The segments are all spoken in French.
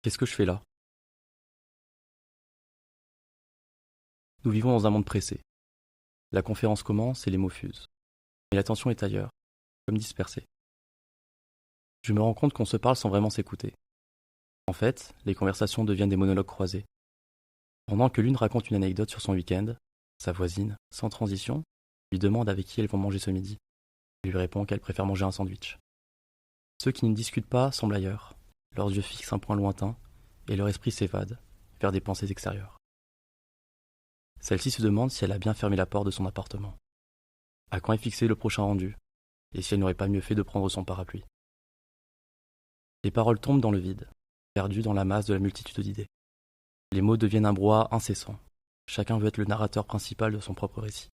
Qu'est-ce que je fais là? Nous vivons dans un monde pressé. La conférence commence et les mots fusent. Mais l'attention est ailleurs, comme dispersée. Je me rends compte qu'on se parle sans vraiment s'écouter. En fait, les conversations deviennent des monologues croisés. Pendant que l'une raconte une anecdote sur son week-end, sa voisine, sans transition, lui demande avec qui elles vont manger ce midi. Elle lui répond qu'elle préfère manger un sandwich. Ceux qui ne discutent pas semblent ailleurs. Leurs yeux fixent un point lointain et leur esprit s'évade vers des pensées extérieures. Celle-ci se demande si elle a bien fermé la porte de son appartement. À quand est fixé le prochain rendu? Et si elle n'aurait pas mieux fait de prendre son parapluie? Les paroles tombent dans le vide, perdues dans la masse de la multitude d'idées. Les mots deviennent un brouhaha incessant. Chacun veut être le narrateur principal de son propre récit.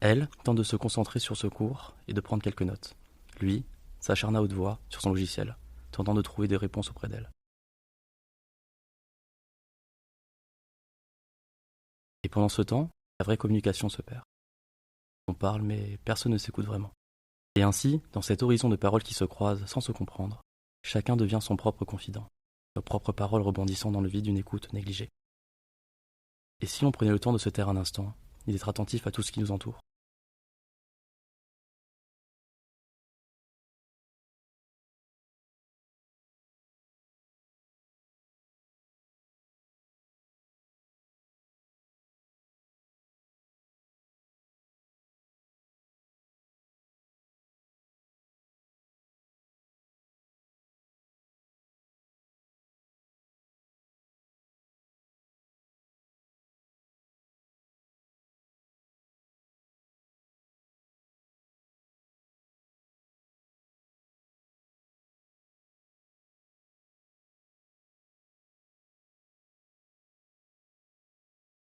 Elle tente de se concentrer sur ce cours et de prendre quelques notes. Lui s'acharne à haute voix sur son logiciel, tentant de trouver des réponses auprès d'elle. Et pendant ce temps, la vraie communication se perd. On parle mais personne ne s'écoute vraiment. Et ainsi, dans cet horizon de paroles qui se croisent sans se comprendre, chacun devient son propre confident, nos propres paroles rebondissant dans le vide d'une écoute négligée. Et si on prenait le temps de se taire un instant et d'être attentif à tout ce qui nous entoure?